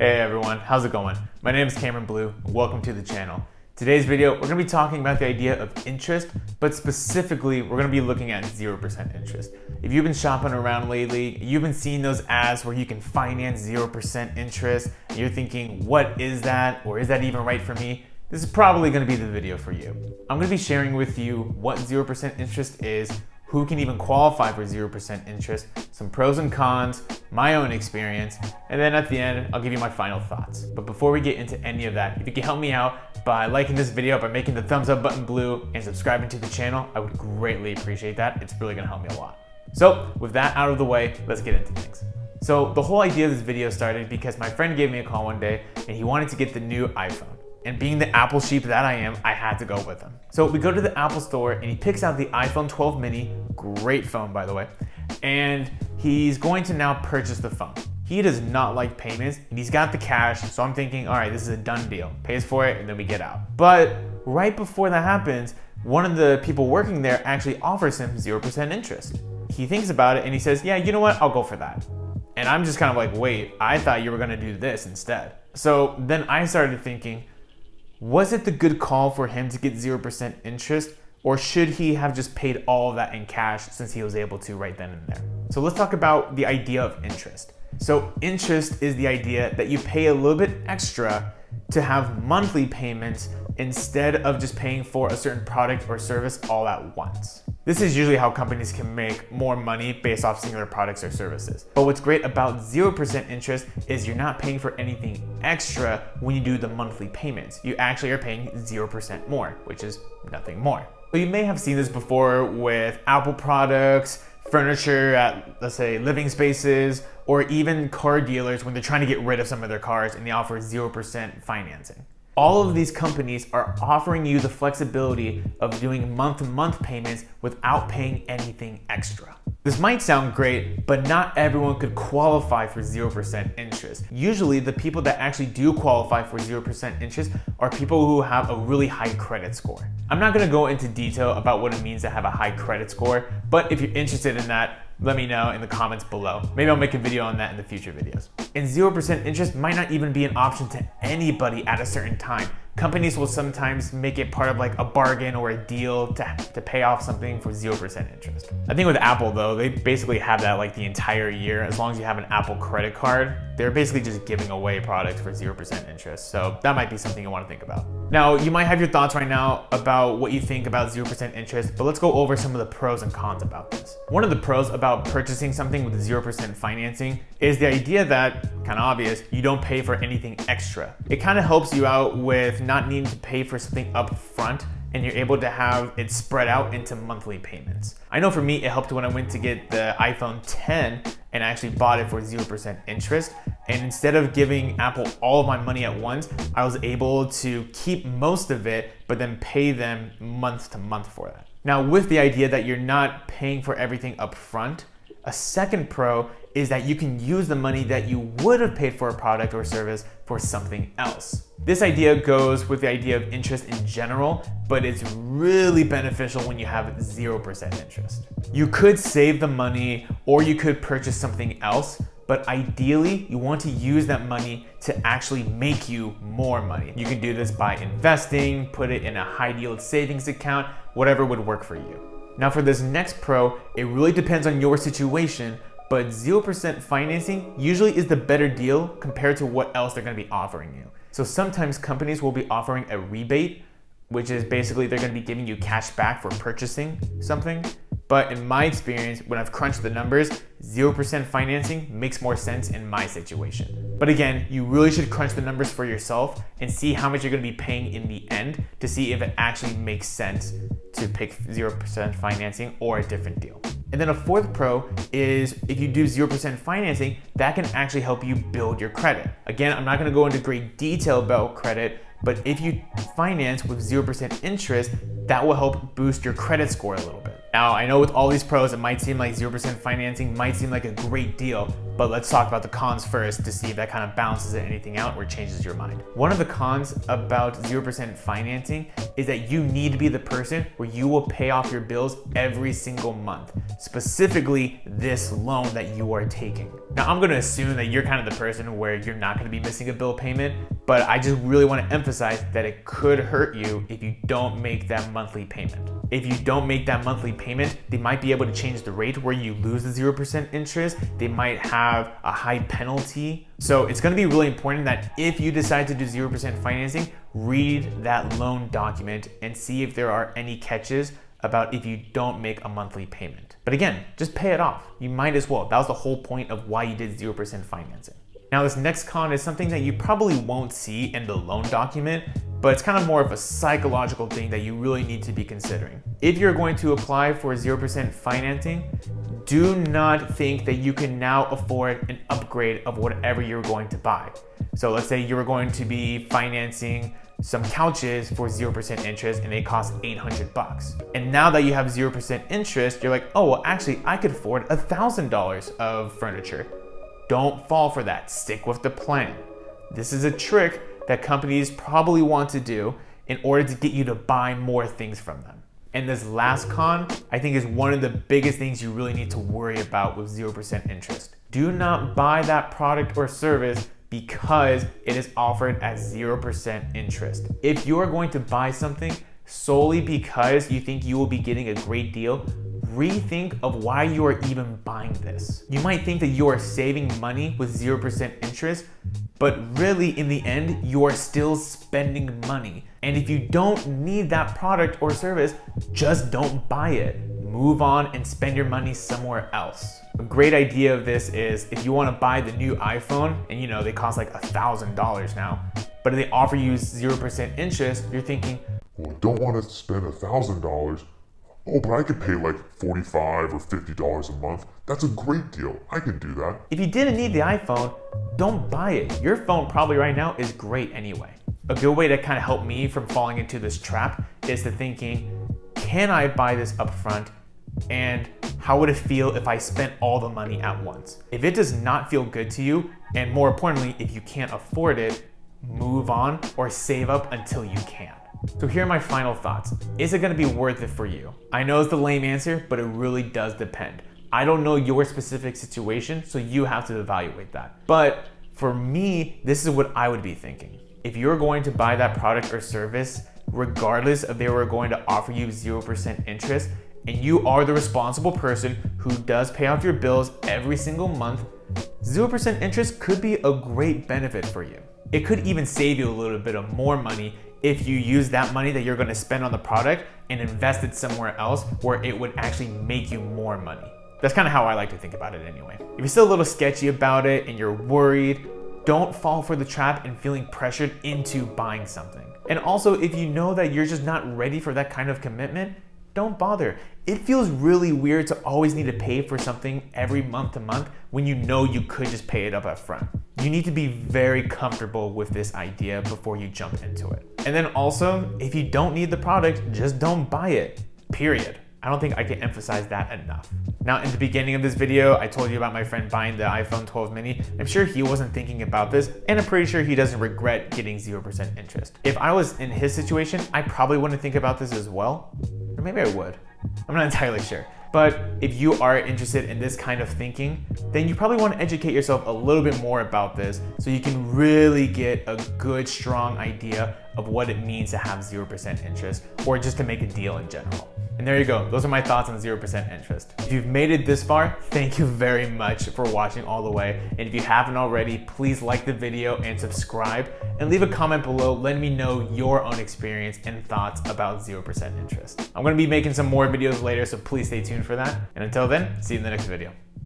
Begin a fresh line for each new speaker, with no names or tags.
Hey everyone, how's it going? My name is Cameron Blue. Welcome to the channel. Today's video, we're going to be talking about the idea of interest, but specifically, we're going to be looking at 0% interest. If you've been shopping around lately, you've been seeing those ads where you can finance 0% interest, and you're thinking, what is that? Or is that even right for me? This is probably going to be the video for you. I'm going to be sharing with you what 0% interest is, who can even qualify for 0% interest, some pros and cons, my own experience, and then at the end, I'll give you my final thoughts. But before we get into any of that, if you can help me out by liking this video, by making the thumbs up button blue, and subscribing to the channel, I would greatly appreciate that. It's really gonna help me a lot. So with that out of the way, let's get into things. So the whole idea of this video started because my friend gave me a call one day and he wanted to get the new iPhone. And being the Apple sheep that I am, I had to go with him. So we go to the Apple store and he picks out the iPhone 12 mini, great phone by the way, and he's going to now purchase the phone. He does not like payments and he's got the cash, so I'm thinking, all right, this is a done deal. Pays for it and then we get out. But right before that happens, one of the people working there actually offers him 0% interest. He thinks about it and he says, yeah, you know what, I'll go for that. And I'm just kind of like, wait, I thought you were gonna do this instead. So then I started thinking, was it the good call for him to get 0% interest, or should he have just paid all of that in cash since he was able to right then and there? So let's talk about the idea of interest. So interest is the idea that you pay a little bit extra to have monthly payments instead of just paying for a certain product or service all at once. This is usually how companies can make more money based off singular products or services. But what's great about 0% interest is you're not paying for anything extra when you do the monthly payments. You actually are paying 0% more, which is nothing more. So you may have seen this before with Apple products, furniture at, let's say, living spaces, or even car dealers when they're trying to get rid of some of their cars and they offer 0% financing. All of these companies are offering you the flexibility of doing month-to-month payments without paying anything extra. This might sound great, but not everyone could qualify for 0% interest. Usually the people that actually do qualify for 0% interest are people who have a really high credit score. I'm not gonna go into detail about what it means to have a high credit score, but if you're interested in that, let me know in the comments below. Maybe I'll make a video on that in the future videos. And 0% interest might not even be an option to anybody at a certain time. Companies will sometimes make it part of like a bargain or a deal to pay off something for 0% interest. I think with Apple though, they basically have that like the entire year. As long as you have an Apple credit card, they're basically just giving away products for 0% interest. So that might be something you want to think about. Now, you might have your thoughts right now about what you think about 0% interest, but let's go over some of the pros and cons about this. One of the pros about purchasing something with 0% financing is the idea that, kind of obvious, you don't pay for anything extra. It kind of helps you out with not needing to pay for something up front, and you're able to have it spread out into monthly payments. I know for me, it helped when I went to get the iPhone 10 and I actually bought it for 0% interest. And instead of giving Apple all of my money at once, I was able to keep most of it, but then pay them month to month for that. Now, with the idea that you're not paying for everything up front, a second pro is that you can use the money that you would have paid for a product or service for something else. This idea goes with the idea of interest in general, but it's really beneficial when you have 0% interest. You could save the money or you could purchase something else, but ideally you want to use that money to actually make you more money. You can do this by investing, put it in a high yield savings account, whatever would work for you. Now for this next pro, it really depends on your situation, but 0% financing usually is the better deal compared to what else they're gonna be offering you. So sometimes companies will be offering a rebate, which is basically they're gonna be giving you cash back for purchasing something. But in my experience, when I've crunched the numbers, 0% financing makes more sense in my situation. But again, you really should crunch the numbers for yourself and see how much you're gonna be paying in the end to see if it actually makes sense to pick 0% financing or a different deal. And then a fourth pro is if you do 0% financing, that can actually help you build your credit. Again, I'm not gonna go into great detail about credit, but if you finance with 0% interest, that will help boost your credit score a little bit. Now, I know with all these pros, it might seem like 0% financing might seem like a great deal, but let's talk about the cons first to see if that kind of balances anything out or changes your mind. One of the cons about 0% financing is that you need to be the person where you will pay off your bills every single month, specifically this loan that you are taking. Now, I'm gonna assume that you're kind of the person where you're not gonna be missing a bill payment, but I just really wanna emphasize that it could hurt you if you don't make that monthly payment. If you don't make that monthly payment, they might be able to change the rate where you lose the 0% interest. They might have a high penalty. So it's gonna be really important that if you decide to do 0% financing, read that loan document and see if there are any catches about if you don't make a monthly payment. But again, just pay it off. You might as well. That was the whole point of why you did 0% financing. Now, this next con is something that you probably won't see in the loan document, but it's kind of more of a psychological thing that you really need to be considering. If you're going to apply for 0% financing, do not think that you can now afford an upgrade of whatever you're going to buy. So let's say you were going to be financing some couches for 0% interest and they cost $800. And now that you have 0% interest, you're like, oh, well, actually, I could afford $1,000 of furniture. Don't fall for that. Stick with the plan. This is a trick that companies probably want to do in order to get you to buy more things from them. And this last con, I think, is one of the biggest things you really need to worry about with 0% interest. Do not buy that product or service because it is offered at 0% interest. If you are going to buy something solely because you think you will be getting a great deal, rethink of why you are even buying this. You might think that you are saving money with 0% interest, but really in the end, you are still spending money. And if you don't need that product or service, just don't buy it. Move on and spend your money somewhere else. A great idea of this is if you want to buy the new iPhone, and they cost like $1,000 now, but if they offer you 0% interest, you're thinking,
well, I don't want to spend $1,000. Oh, but I could pay like $45 or $50 a month. That's a great deal. I could do that.
If you didn't need the iPhone, don't buy it. Your phone probably right now is great anyway. A good way to kind of help me from falling into this trap is to thinking, can I buy this upfront? And how would it feel if I spent all the money at once? If it does not feel good to you, and more importantly, if you can't afford it, move on or save up until you can. So here are my final thoughts. Is it gonna be worth it for you? I know it's the lame answer, but it really does depend. I don't know your specific situation, so you have to evaluate that. But for me, this is what I would be thinking. If you're going to buy that product or service, regardless if they were going to offer you 0% interest, and you are the responsible person who does pay off your bills every single month, 0% interest could be a great benefit for you. It could even save you a little bit of more money if you use that money that you're gonna spend on the product and invest it somewhere else where it would actually make you more money. That's kind of how I like to think about it anyway. If you're still a little sketchy about it and you're worried, don't fall for the trap and feeling pressured into buying something. And also, if you know that you're just not ready for that kind of commitment, don't bother. It feels really weird to always need to pay for something every month to month when you know you could just pay it up up front. You need to be very comfortable with this idea before you jump into it. And then also, if you don't need the product, just don't buy it, period. I don't think I can emphasize that enough. Now, in the beginning of this video, I told you about my friend buying the iPhone 12 mini. I'm sure he wasn't thinking about this, and I'm pretty sure he doesn't regret getting 0% interest. If I was in his situation, I probably wouldn't think about this as well. Or maybe I would. I'm not entirely sure. But if you are interested in this kind of thinking, then you probably want to educate yourself a little bit more about this so you can really get a good, strong idea of what it means to have 0% interest or just to make a deal in general. And there you go. Those are my thoughts on 0% interest. If you've made it this far, thank you very much for watching all the way. And if you haven't already, please like the video and subscribe and leave a comment below letting me know your own experience and thoughts about 0% interest. I'm going to be making some more videos later, so please stay tuned for that. And until then, see you in the next video.